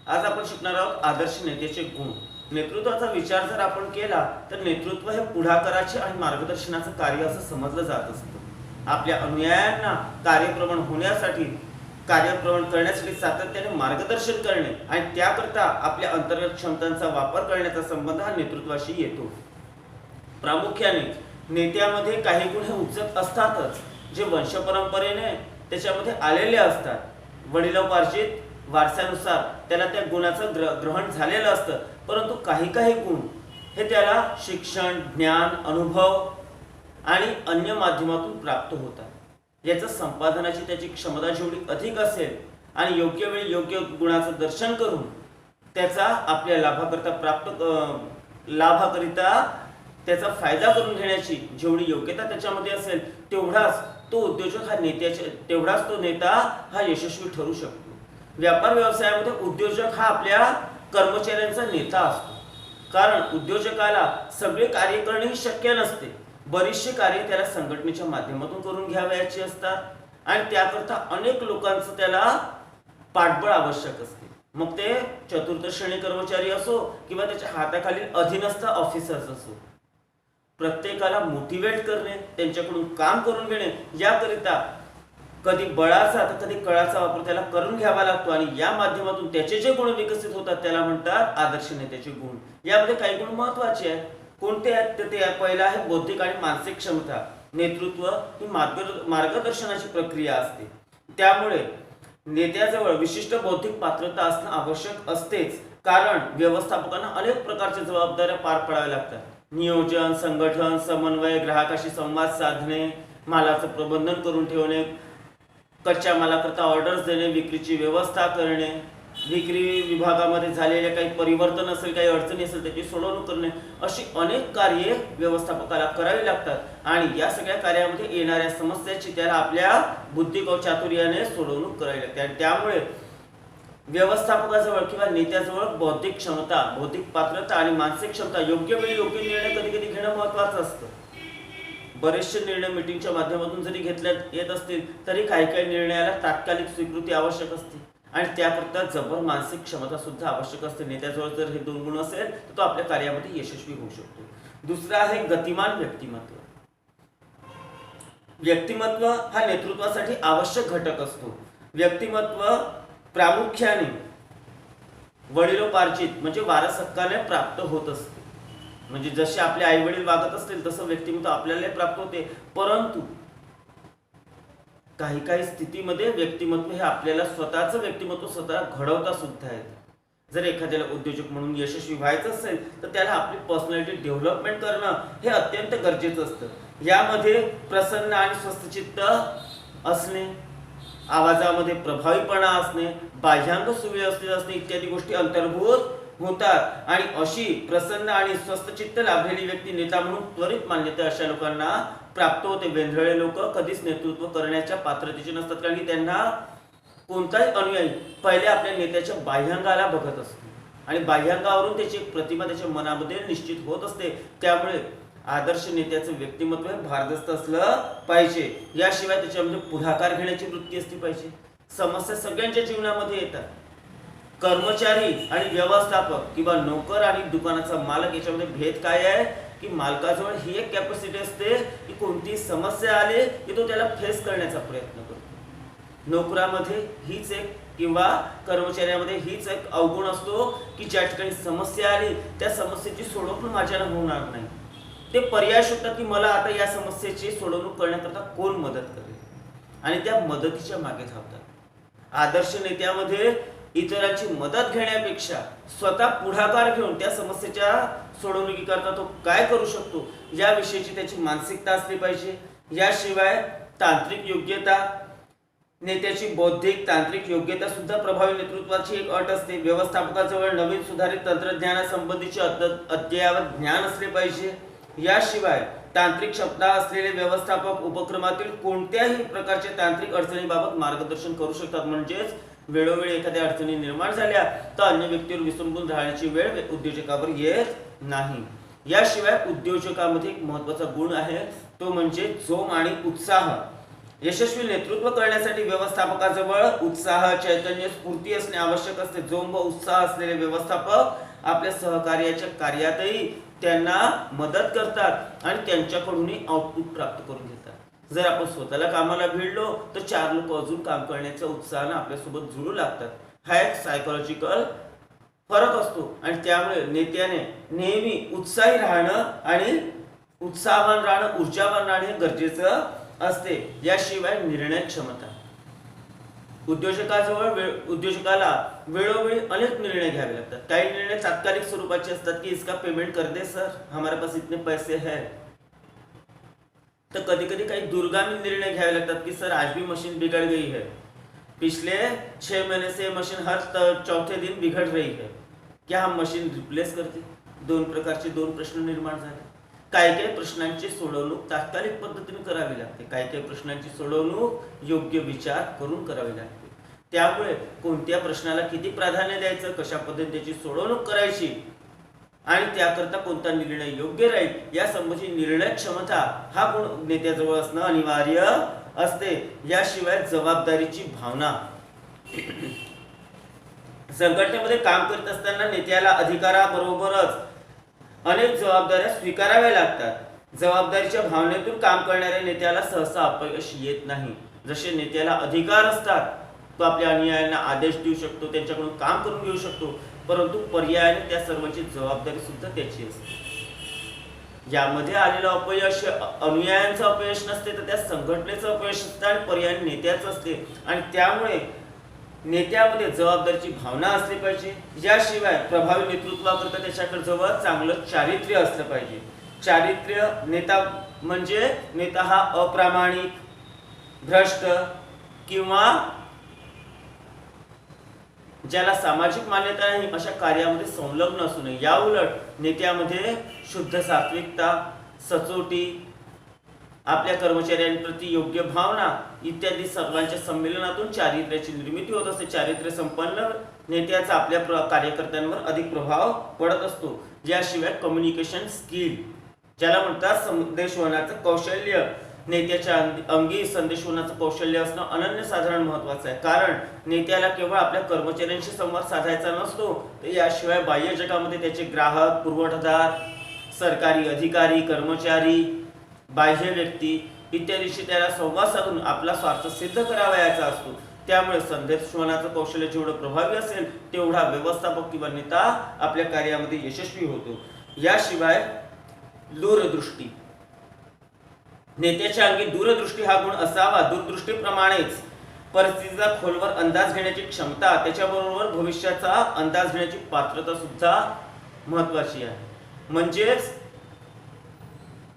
आज आपण शिकणार आहोत आदर्श नेत्याचे गुण। नेतृत्वाचा विचार जर आपण केला तर नेतृत्व हे पुढाकाराचे आणि मार्गदर्शनाचं कार्य असं समजलं जात असतं। आपल्या अनुयायांना कार्यप्रवण होण्यासाठी कार्यप्रवण करण्यासाठी सातत्याने मार्गदर्शन करणे आणि त्याकरता आपल्या अंतर्गत क्षमतांचा वापर करण्याचा संबंध हा नेतृत्वाशी येतो। प्रामुख्याने नेत्यामध्ये काही गुण हे उपजत असतातच, जे वंशपरंपरेने त्याच्यामध्ये आलेले असतात। वडिलोपार्जित वारसानुसार त्याला त्या गुणाचं ग्रहण झालेलं असतं, परंतु काही काही गुण हे त्याला शिक्षण, ज्ञान, अनुभव आणि अन्य माध्यमातून प्राप्त होतात। याचं संपादनाची त्याची क्षमता जेवढी अधिक असेल आणि योग्य वेळी योग्य गुणाचं दर्शन करून त्याचा आपल्या लाभाकरिता त्याचा फायदा करून घेण्याची जेवढी योग्यता त्याच्यामध्ये असेल तेवढाच तो नेता हा यशस्वी ठरू शकतो। व्यापार व्यवसायामध्ये उद्योजक हा आपल्या कर्मचाऱ्यांचा नेता असतो, कारण उद्योजकाला सगळे कार्य करणे शक्य नसते। बरीचशी कार्य त्याला संघटनेच्या माध्यमातून करून घ्यावयाची असतात आणि त्याकरता अनेक लोकांचं त्याला पाठबळ आवश्यक असते। मग ते चतुर्थ श्रेणी कर्मचारी असो किंवा त्याच्या हाताखालील अधीनस्थ ऑफिसर्स असो, प्रत्येकाला मोटिवेट करणे, त्यांच्याकडून काम करून घेणे याकरिता कधी बळाचा तर कधी कळाचा वापर त्याला करून घ्यावा लागतो आणि या माध्यमातून त्याचे जे गुण विकसित होतात त्याला म्हणतात आदर्श नेत्याचे गुण। यामध्ये काही गुण महत्त्वाचे आहेत। कोणते आहेत ते पहिला आहे बौद्धिक आणि मानसिक क्षमता। नेतृत्व ही मार्गदर्शनाची प्रक्रिया असते, त्यामुळे नेत्याजवळ विशिष्ट बौद्धिक पात्रता असणं आवश्यक असतेच, कारण व्यवस्थापकांना अनेक प्रकारच्या जबाबदाऱ्या पार पाडाव्या लागतात। नियोजन, संघटन, समन्वय, ग्राहकाशी संवाद साधणे, मालाचं प्रबंधन करून ठेवणे, कच्च्या मालाकरता ऑर्डर्स देणे, विक्रीची व्यवस्था करणे, विक्री विभागामध्ये झालेले काही परिवर्तन असेल, काही अडचणी असेल त्याची सोडवणूक करणे, अशी अनेक कार्ये व्यवस्थापकाला करावी लागतात आणि या सगळ्या कार्यामध्ये येणाऱ्या समस्याची त्याला आपल्या बुद्धिक चातुर्याने सोडवणूक करावी लागते। आणि त्यामुळे व्यवस्थापकाजवळ किंवा नेत्याजवळ बौद्धिक क्षमता, बौद्धिक पात्रता आणि मानसिक क्षमता, योग्य वेळी योग्य निर्णय कधी कधी घेणं महत्त्वाचं असतं। बरेचसे निर्णय मीटिंगच्या माध्यमातून जरी घेतल्यात येत असतील तरी काही काही निर्णयाला तात्कालिक स्वीकृती आवश्यक असते आणि त्याकरता जबर मानसिक क्षमता सुद्धा आवश्यक असते। नेत्याजवळ जर हे दोन गुण असेल तर तो आपल्या कार्यामध्ये यशस्वी होऊ शकतो। दुसरा आहे गतिमान व्यक्तिमत्व। व्यक्तिमत्व हा नेतृत्वासाठी आवश्यक घटक असतो। व्यक्तिमत्व प्रामुख्याने वडिलोपार्जित म्हणजे वारसहक्काने प्राप्त होत असते। म्हणजे जसे आपले आई वडील वागत असतील तसं व्यक्तिमत्व आपल्याला प्राप्त होते, परंतु काही काही स्थितीमध्ये व्यक्तिमत्व हे आपल्याला स्वतःचं व्यक्तिमत्व स्वतः घडवता सुद्धा येते। जर एखाद्याला उद्योजक म्हणून यशस्वी व्हायचं असेल तर त्याला आपली पर्सनॅलिटी डेव्हलपमेंट करणं हे अत्यंत गरजेचं असतं। यामध्ये प्रसन्न आणि स्वस्थचित्त असणे, आवाजामध्ये प्रभावीपणा असणे, बाह्यांग सुव्यवस्थित असणे इत्यादी गोष्टी अंतर्भूत होतात आणि अशी प्रसन्न आणि स्वस्थचित्त लाभलेली व्यक्ती नेता म्हणून त्वरित मान्यता अशा लोकांना प्राप्त होते। वेंधळे लोक कधीच नेतृत्व करण्याच्या पात्रतेचे नसतात, कारण की त्यांना कोणताही अनुयायी पहिले आपल्या नेत्याच्या बाह्यांगाला बघत असतो आणि बाह्यांगावरून त्याची प्रतिमा त्याच्या मनामध्ये निश्चित होत असते। त्यामुळे आदर्श नेत्याचं व्यक्तिमत्व हे भारदस्त असलं पाहिजे। याशिवाय त्याच्यामध्ये पुढाकार घेण्याची वृत्ती असली पाहिजे। समस्या सगळ्यांच्या जीवनामध्ये येतात। कर्मचारी आणि व्यवस्थापक किंवा नोकर आणि दुकानाचा मालक याच्यामध्ये भेद काय आहे की मालकाजवळ ही एक कॅपॅसिटी असते की कोणती समस्या आली की तो त्याला फेस करण्याचा प्रयत्न करतो। नोकरामध्ये हीच एक किंवा कर्मचाऱ्यामध्ये हीच एक अवगुण असतो की ज्या ठिकाणी समस्या आली त्या समस्येची सोडवणूक माझ्याला होणार नाही। ते पर्याय शोधतात की मला आता या समस्येची सोडवणूक करण्याकरता कोण मदत करेल आणि त्या मदतीच्या मागे धावतात। आदर्श नेत्यामध्ये इतरांची मदत घेण्यापेक्षा स्वतः पुढाकार घेऊन त्या समस्येच्या सोडवणुकीकरता तो काय करू शकतो याविषयीची त्याची मानसिकता असली पाहिजे। याशिवाय तांत्रिक योग्यता, नेत्याची बौद्धिक तांत्रिक योग्यता सुद्धा प्रभावी नेतृत्वाची एक अट असते। व्यवस्थापकाजवळ नवीन सुधारित तंत्रज्ञानासंबंधीचे अद्ययावत ज्ञान असले पाहिजे। याशिवाय तांत्रिक क्षमता असलेले व्यवस्थापक उपक्रमातील कोणत्याही प्रकारच्या तांत्रिक अडचणीबाबत मार्गदर्शन करू शकतात। म्हणजेच वेळोवेळी एखाद्या अडचणी निर्माण झाल्या तर अन्य व्यक्तीवर विसंबून राहण्याची वेळ उद्योजकावर येत नाही। याशिवाय उद्योजकामध्ये एक महत्त्वाचा गुण आहे तो म्हणजे जोम आणि उत्साह। यशस्वी नेतृत्व करण्यासाठी व्यवस्थापकाजवळ उत्साह, चैतन्य, स्फूर्ती असणे आवश्यक असते. जोम व उत्साह असलेले व्यवस्थापक आपल्या सहकार्याच्या कार्यातही त्यांना मदत करतात आणि त्यांच्याकडूनही आउटपुट प्राप्त करून घेतात. जर आपण स्वतःला कामाला भिडलो तर 4 लोक अजून काम करण्याच्या उत्साहानं आपल्यासोबत जुळू लागतात. हा एक सायकोलॉजिकल फरक असतो आणि त्यामुळे नेत्याने नेहमी उत्साही राहणं आणि उत्साहवान राहणं, ऊर्जावान राहणं हे गरजेचं असते. याशिवाय निर्णय क्षमता. उद्योजकाला वेळोवेळी अनेक निर्णय घ्यावे लागतात. काही निर्णय तात्कालिक स्वरूपाचे असतात की इसका पेमेंट कर दे सर, हमारे पास इतने पैसे हैं. तर कधी कधी काही दूरगामी निर्णय घ्यावे लागतात की सर आज भी मशीन बिगड़ गई है, पिछले 6 महीने से मशीन हर चौथे दिन बिगड़ रही है, क्या हम मशीन रिप्लेस करते. 2 प्रकारचे 2 प्रश्न निर्माण झाले. काही काही प्रश्नांची सोडवणूक तात्कालिक पद्धतीने करावी लागते, काही काही प्रश्नांची सोडवणूक योग्य विचार करून करावी लागते. त्यामुळे कोणत्या प्रश्नाला किती प्राधान्य द्यायचं, कशा पद्धतीने त्याची सोडवणूक करायची आणि त्याकरता कोणता निर्णय योग्य राहील या संबंधी निर्णय क्षमता हा गुण नेत्याजवळ असणं अनिवार्य असते. याशिवाय जबाबदारीची भावना. संघटनेमध्ये काम करत असताना नेत्याला अधिकाराबरोबरच अनेक जबाबदाऱ्या स्वीकाराव्या लागतात. जबाबदारीच्या भावनेतून काम करणाऱ्या नेत्याला सहसा अपयश येत नाही. जसे नेत्याला अधिकार असतात, तो आपल्या अनुयायांना आदेश देऊ शकतो, त्यांच्याकडून काम करून घेऊ शकतो, परंतु पर्यायाने त्या सर्वांची जबाबदारी सुद्धा त्याची असते. यामध्ये आलेलं अपयश अनुयायांचं अपयश नसते तर त्या संघटनेचं अपयश असतं आणि पर्याय नेत्याचं असते. आणि त्यामुळे नेत्यामध्ये जबाबदारीची भावना असली पाहिजे. याशिवाय प्रभावी नेतृत्वाकरता त्याच्याकडे जवळ चांगलं चारित्र्य असलं पाहिजे. चारित्र्य नेता म्हणजे नेता हा अप्रामाणिक, भ्रष्ट किंवा ज्याला सामाजिक मान्यता नाही अशा कार्यामध्ये संलग्न असू नये. या उलट नेत्यामध्ये शुद्ध सात्विकता, सचोटी, आपल्या कर्मचाऱ्यांप्रती योग्य भावना इत्यादी सर्वांच्या संमेलनातून चारित्र्याची निर्मिती होत असते. चारित्र्य संपन्न नेत्याचा आपल्या कार्यकर्त्यांवर अधिक प्रभाव पडत असतो. याशिवाय कम्युनिकेशन स्किल, ज्याला म्हणतात संदेशवहनाचं कौशल्य. नेत्याच्या अंगी संदेशवहनाचं कौशल्य असणं अनन्यसाधारण महत्वाचं आहे. कारण नेत्याला केवळ आपल्या कर्मचाऱ्यांशी संवाद साधायचा नसतो, तर याशिवाय बाह्य जगामध्ये त्याचे ग्राहक, पुरवठादार, सरकारी अधिकारी, कर्मचारी, बाह्य व्यक्ती इत्यादीशी त्याला संवाद साधून आपला स्वार्थ सिद्ध करावयाचा असतो. त्यामुळे संदेशवहनाचं कौशल्य जेवढं प्रभावी असेल तेवढा व्यवस्थापक किंवा नेता आपल्या कार्यामध्ये यशस्वी होतो. याशिवाय दूरदृष्टी. नेत्याच्या अंगी दूरदृष्टी हा गुण असावा. दूरदृष्टीप्रमाणेच परिस्थितीचा खोलवर अंदाज घेण्याची क्षमता, त्याच्याबरोबर भविष्याचा अंदाज घेण्याची पात्रता सुद्धा महत्वाची आहे. म्हणजेच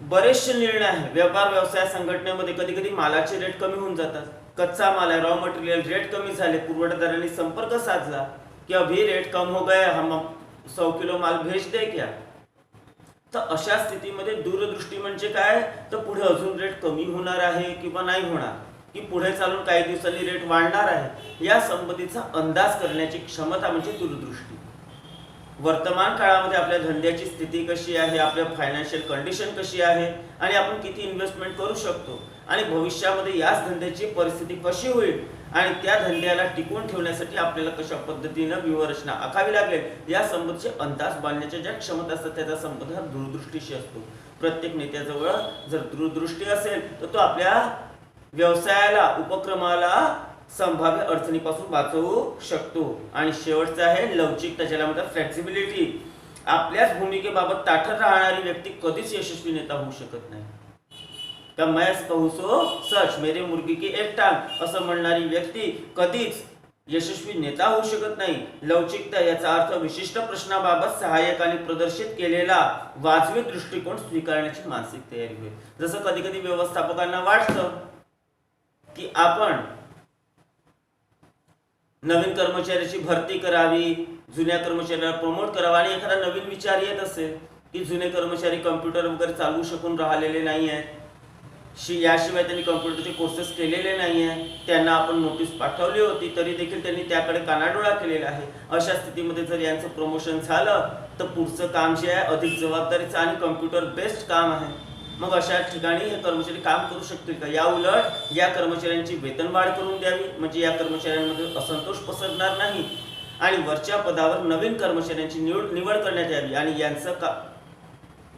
बरेचसे निर्णय आहे व्यापार व्यवसाय संघटनेमध्ये. कधी कधी मालाचे रेट कमी होऊन जातात, कच्चा माल आहे, रॉ मटेरियल रेट कमी झाले, पुरवठादारांनी संपर्क साधला की अभी रेट कम हो गए, हम 100 किलो माल भेज दे क्या. तर अशा स्थितीमध्ये दूरदृष्टी म्हणजे काय, तर पुढे अजून रेट कमी होणार आहे किंवा नाही होणार, की पुढे चालून काही दिवसांनी रेट वाढणार आहे, या संबंधीचा अंदाज करण्याची क्षमता म्हणजे दूरदृष्टी. वर्तमान काळामध्ये आपल्या धंद्याची स्थिती कशी आहे, आपल्या फायनान्शियल कंडिशन कशी आहे आणि आपण किती इन्व्हेस्टमेंट करू शकतो आणि भविष्यामध्ये याच धंद्याची परिस्थिती कशी होईल आणि त्या धंद्याला टिकवून ठेवण्यासाठी आपल्याला कशा पद्धतीने व्यूहरचना आखावी लागेल या संबंधीचे अंदाज बांधण्याच्या ज्या क्षमता असतात त्याचा संबंध हा दूरदृष्टीशी असतो. प्रत्येक नेत्याजवळ जर दूरदृष्टी असेल तर तो आपल्या व्यवसायाला, उपक्रमाला संभाव्य अडचणीपासून वाचवू शकतो. आणि शेवटचं आहे लवचिकता, ज्याला म्हणतात फ्लेक्सिबिलिटी. आपल्याच भूमिकेबाबत ताठर राहणारी व्यक्ती कधीच यशस्वी नेता होऊ शकत नाही. का मैं कहूं सो सच, मेरे मुर्गी की एक टांग असं म्हणणारी व्यक्ती कधीच यशस्वी नेता होऊ शकत नाही. लवचिकता याचा अर्थ विशिष्ट प्रश्नाबाबत सहाय्यकाने प्रदर्शित केलेला वाजवी दृष्टिकोन स्वीकारण्याची मानसिक तयारी होईल. जसं कधी कधी व्यवस्थापकांना वाटतं की आपण नवीन कर्मचाऱ्याची भरती करावी, जुन्या कर्मचाऱ्याला प्रमोट करावा आणि एखादा नवीन विचार येत असेल की जुने कर्मचारी कम्प्युटर वगैरे चालवू शकून राहिलेले नाही आहेत, याशिवाय त्यांनी कम्प्युटरचे कोर्सेस केलेले नाही आहे, त्यांना आपण नोटीस पाठवली होती तरी देखील त्यांनी त्याकडे कानाडोळा केलेला आहे. अशा स्थितीमध्ये जर यांचं प्रमोशन झालं तर पुढचं काम जे आहे अधिक जबाबदारीचं आणि कम्प्युटर बेस्ड काम आहे. मग अशा ठिकाणी हे कर्मचारी काम करू शकतील का? या उलट या कर्मचाऱ्यांची वेतनवाढ करून द्यावी, म्हणजे या कर्मचाऱ्यांमध्ये असंतोष पसरणार नाही आणि वरच्या पदावर नवीन कर्मचाऱ्यांची निवड करण्यात यावी आणि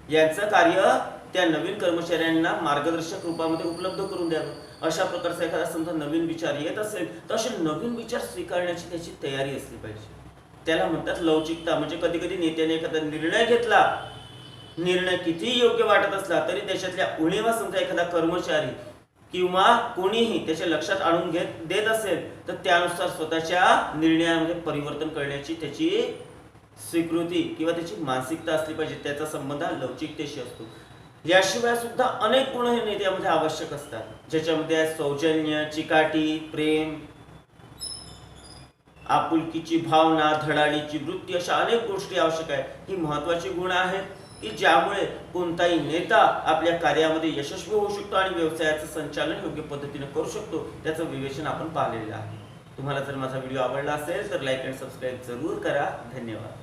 यांचं कार्य त्या नवीन कर्मचाऱ्यांना मार्गदर्शक रूपामध्ये उपलब्ध करून द्यावं. अशा प्रकारचा एखादा समजा नवीन विचार येत असेल तर असे नवीन विचार स्वीकारण्याची त्याची तयारी असली पाहिजे. त्याला म्हणतात लवचिकता. म्हणजे कधी कधी नेत्याने एखादा निर्णय घेतला, निर्णय कितीही योग्य वाटत असला तरी त्याच्यातल्या उणीवा समजा एखादा कर्मचारी किंवा कोणीही त्याच्या लक्षात आणून देत असेल तर त्यानुसार स्वतःच्या निर्णयामध्ये परिवर्तन करण्याची त्याची स्वीकृती किंवा त्याची मानसिकता असली पाहिजे. त्याचा संबंध हा लवचिकतेशी असतो. याशिवाय सुद्धा अनेक गुण हे नेत्यामध्ये आवश्यक असतात, ज्याच्यामध्ये सौजन्य, चिकाटी, प्रेम, आपुलकीची भावना, धडाडीची वृत्ती, अशा अनेक गोष्टी आवश्यक आहेत. ही महत्वाची गुण आहेत की ज्यामुळे कोणताही नेता आपल्या कार्यामध्ये यशस्वी होऊ शकतो आणि व्यवसायाचं संचालन योग्य पद्धतीने करू शकतो. त्याचं विवेचन आपण पाहिलेलं आहे. तुम्हाला जर माझा व्हिडिओ आवडला असेल तर लाईक आणि सबस्क्राईब जरूर करा. धन्यवाद.